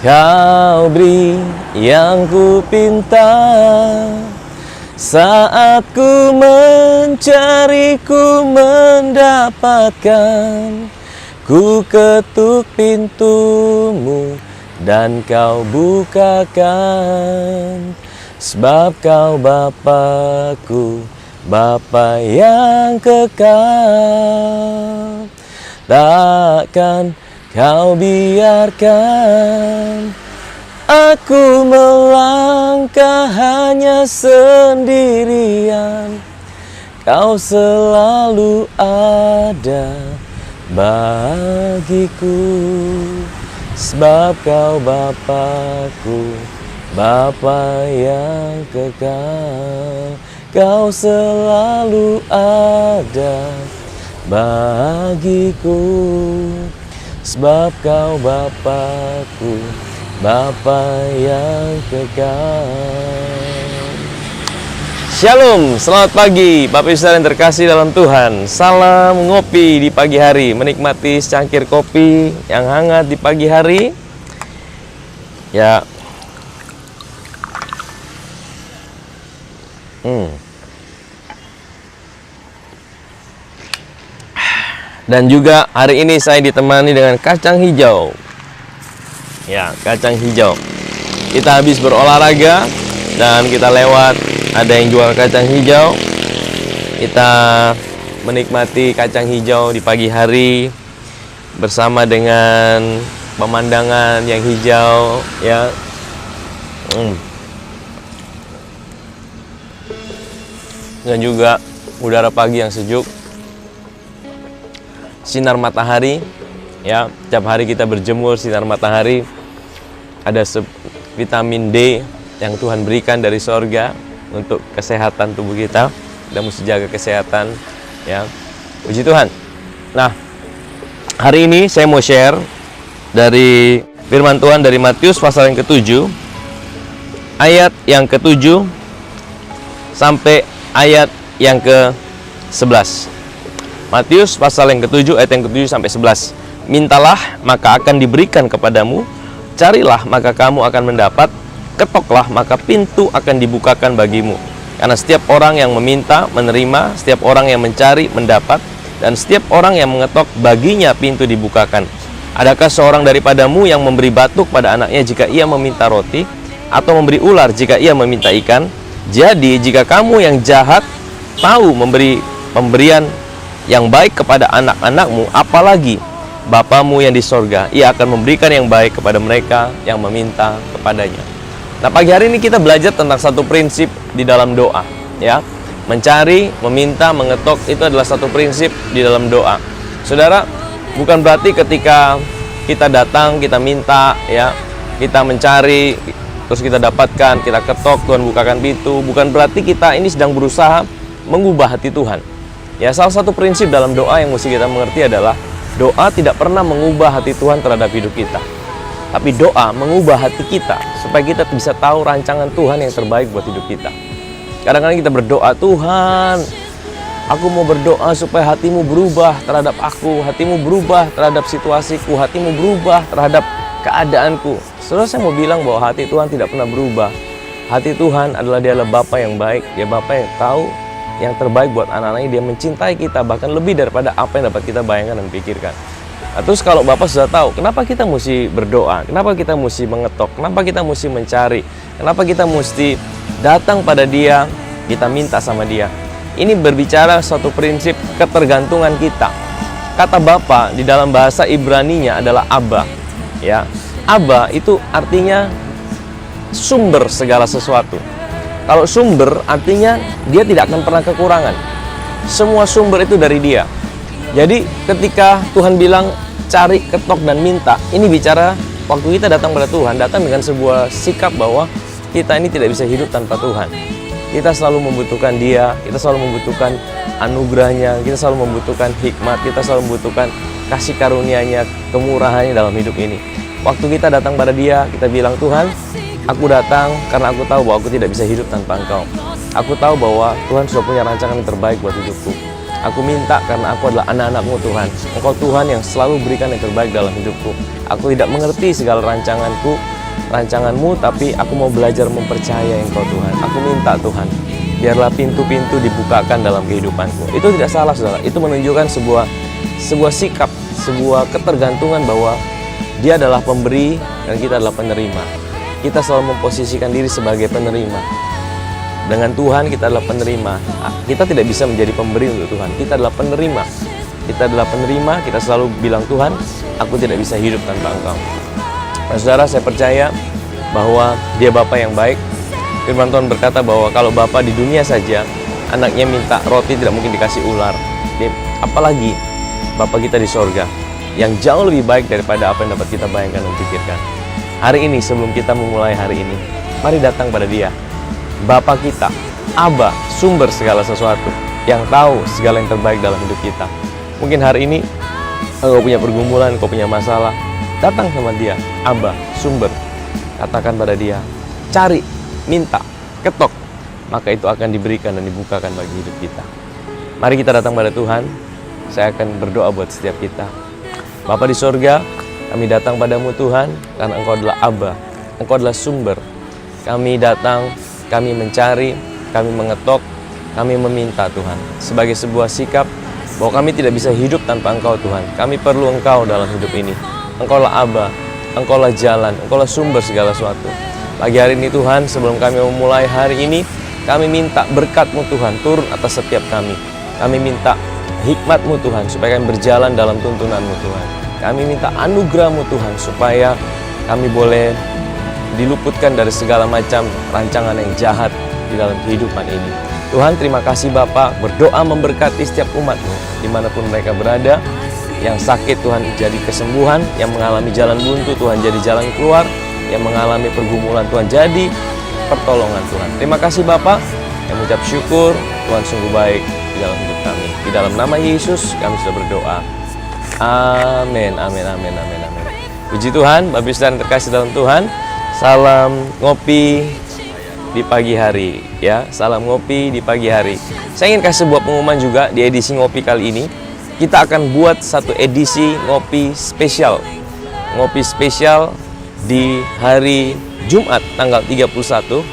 Kau beri yang ku pinta. Saat ku mencari, ku mendapatkan. Ku ketuk pintumu dan kau bukakan. Sebab kau Bapakku, Bapa yang kekal. Takkan kau biarkan aku melangkah hanya sendirian. Kau selalu ada bagiku. Sebab kau Bapakku, Bapa yang kekal. Kau selalu ada bagiku. Sebab kau Bapakku, Bapa yang kekal. Shalom, selamat pagi Bapak Ibu saudara yang terkasih dalam Tuhan. Salam ngopi di pagi hari, menikmati secangkir kopi yang hangat di pagi hari. Ya. Dan juga hari ini saya ditemani dengan kacang hijau. Ya, kacang hijau. Kita habis berolahraga dan kita lewat, ada yang jual kacang hijau. Kita menikmati kacang hijau di pagi hari bersama dengan pemandangan yang hijau, ya. Dan juga udara pagi yang sejuk. Sinar matahari, ya, setiap hari kita berjemur sinar matahari. Ada vitamin D yang Tuhan berikan dari sorga untuk kesehatan tubuh kita. Kita mesti jaga kesehatan, ya. Puji Tuhan. Nah, hari ini saya mau share dari firman Tuhan dari Matius pasal yang ke-7 ayat yang ke-7 sampai ayat yang ke-11. Matius pasal yang ke-7 ayat yang ke-7 sampai 11. Mintalah maka akan diberikan kepadamu, carilah maka kamu akan mendapat, ketoklah maka pintu akan dibukakan bagimu. Karena setiap orang yang meminta menerima, setiap orang yang mencari mendapat, dan setiap orang yang mengetok baginya pintu dibukakan. Adakah seorang daripadamu yang memberi batu pada anaknya jika ia meminta roti, atau memberi ular jika ia meminta ikan? Jadi jika kamu yang jahat tahu memberi pemberian yang baik kepada anak-anakmu, apalagi Bapamu yang di sorga, ia akan memberikan yang baik kepada mereka yang meminta kepadanya. Nah, pagi hari ini kita belajar tentang satu prinsip di dalam doa, ya. Mencari, meminta, mengetok, itu adalah satu prinsip di dalam doa. Saudara, bukan berarti ketika kita datang, kita minta, ya, kita mencari, terus kita dapatkan, kita ketok, Tuhan bukakan pintu. Bukan berarti kita ini sedang berusaha mengubah hati Tuhan. Ya, salah satu prinsip dalam doa yang mesti kita mengerti adalah doa tidak pernah mengubah hati Tuhan terhadap hidup kita. Tapi doa mengubah hati kita supaya kita bisa tahu rancangan Tuhan yang terbaik buat hidup kita. Kadang-kadang kita berdoa, Tuhan, aku mau berdoa supaya hatimu berubah terhadap aku, hatimu berubah terhadap situasiku, hatimu berubah terhadap keadaanku. Saudara, saya mau bilang bahwa hati Tuhan tidak pernah berubah. Hati Tuhan adalah Dia adalah Bapa yang baik, Dia Bapa yang tahu yang terbaik buat anak-anaknya. Dia mencintai kita bahkan lebih daripada apa yang dapat kita bayangkan dan pikirkan. Nah, terus kalau Bapak sudah tahu, kenapa kita mesti berdoa, kenapa kita mesti mengetok, kenapa kita mesti mencari, kenapa kita mesti datang pada Dia, kita minta sama Dia. Ini berbicara suatu prinsip ketergantungan kita. Kata Bapa di dalam bahasa Ibraninya adalah Abba, ya. Abba itu artinya sumber segala sesuatu. Kalau sumber artinya Dia tidak akan pernah kekurangan. Semua sumber itu dari Dia. Jadi ketika Tuhan bilang cari, ketok, dan minta, ini bicara waktu kita datang pada Tuhan, datang dengan sebuah sikap bahwa kita ini tidak bisa hidup tanpa Tuhan. Kita selalu membutuhkan Dia, kita selalu membutuhkan anugerahnya, kita selalu membutuhkan hikmat, kita selalu membutuhkan kasih karunia-Nya, kemurahannya dalam hidup ini. Waktu kita datang pada Dia, kita bilang, Tuhan, aku datang karena aku tahu bahwa aku tidak bisa hidup tanpa Engkau. Aku tahu bahwa Tuhan sudah punya rancangan yang terbaik buat hidupku. Aku minta karena aku adalah anak-anak-Mu, Tuhan. Engkau Tuhan yang selalu berikan yang terbaik dalam hidupku. Aku tidak mengerti segala rancanganku, rancangan-Mu, tapi aku mau belajar mempercayai Engkau Tuhan. Aku minta Tuhan, biarlah pintu-pintu dibukakan dalam kehidupanku. Itu tidak salah, saudara. Itu menunjukkan sebuah sikap, sebuah ketergantungan bahwa Dia adalah pemberi dan kita adalah penerima. Kita selalu memposisikan diri sebagai penerima. Dengan Tuhan kita adalah penerima. Kita tidak bisa menjadi pemberi untuk Tuhan. Kita adalah penerima. Kita adalah penerima. Kita selalu bilang, Tuhan, aku tidak bisa hidup tanpa Engkau. Nah, saudara, saya percaya bahwa Dia Bapa yang baik. Firman Tuhan berkata bahwa kalau Bapa di dunia saja anaknya minta roti tidak mungkin dikasih ular. Apalagi Bapa kita di sorga yang jauh lebih baik daripada apa yang dapat kita bayangkan dan pikirkan. Hari ini, sebelum kita memulai hari ini, mari datang pada Dia, Bapa kita, Aba, sumber segala sesuatu, yang tahu segala yang terbaik dalam hidup kita. Mungkin hari ini engkau punya pergumulan, engkau punya masalah, datang sama Dia, Aba, sumber. Katakan pada Dia, cari, minta, ketok, maka itu akan diberikan dan dibukakan bagi hidup kita. Mari kita datang pada Tuhan. Saya akan berdoa buat setiap kita. Bapa di sorga, kami datang padamu Tuhan, karena Engkau adalah Aba, Engkau adalah sumber. Kami datang, kami mencari, kami mengetok, kami meminta Tuhan, sebagai sebuah sikap bahwa kami tidak bisa hidup tanpa Engkau Tuhan. Kami perlu Engkau dalam hidup ini. Engkaulah Aba, Engkaulah jalan, Engkaulah sumber segala sesuatu. Pagi hari ini Tuhan, sebelum kami memulai hari ini, kami minta berkat-Mu Tuhan turun atas setiap kami. Kami minta hikmat-Mu Tuhan, supaya kami berjalan dalam tuntunan-Mu Tuhan. Kami minta anugerah-Mu Tuhan, supaya kami boleh diluputkan dari segala macam rancangan yang jahat di dalam kehidupan ini. Tuhan, terima kasih Bapa, berdoa memberkati setiap umat-Mu dimanapun mereka berada. Yang sakit Tuhan jadi kesembuhan, yang mengalami jalan buntu Tuhan jadi jalan keluar, yang mengalami pergumulan Tuhan jadi pertolongan Tuhan. Terima kasih Bapa, yang mengucap syukur, Tuhan sungguh baik di dalam hidup kami. Di dalam nama Yesus kami sudah berdoa. Amin, amin, amin, amin, amin. Puji Tuhan, Bapak Ibu Saudara yang terkasih dalam Tuhan. Salam ngopi di pagi hari, ya. Salam ngopi di pagi hari. Saya ingin kasih sebuah pengumuman juga di edisi ngopi kali ini. Kita akan buat satu edisi ngopi spesial. Ngopi spesial di hari Jumat tanggal 31.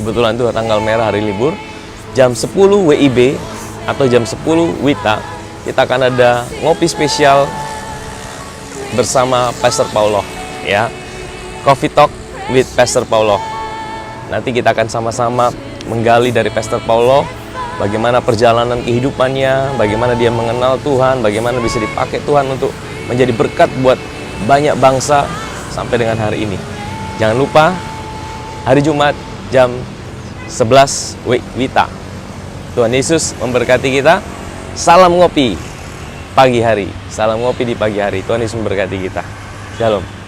Kebetulan itu tanggal merah, hari libur. Jam 10 WIB atau jam 10 WITA, kita akan ada ngopi spesial bersama Pastor Paulo, ya. Coffee Talk with Pastor Paulo. Nanti kita akan sama-sama menggali dari Pastor Paulo bagaimana perjalanan kehidupannya, bagaimana dia mengenal Tuhan, bagaimana bisa dipakai Tuhan untuk menjadi berkat buat banyak bangsa sampai dengan hari ini. Jangan lupa hari Jumat jam 11 WITA. Tuhan Yesus memberkati kita. Salam ngopi pagi hari. Salam ngopi di pagi hari. Tuhan Yesus memberkati kita. Shalom.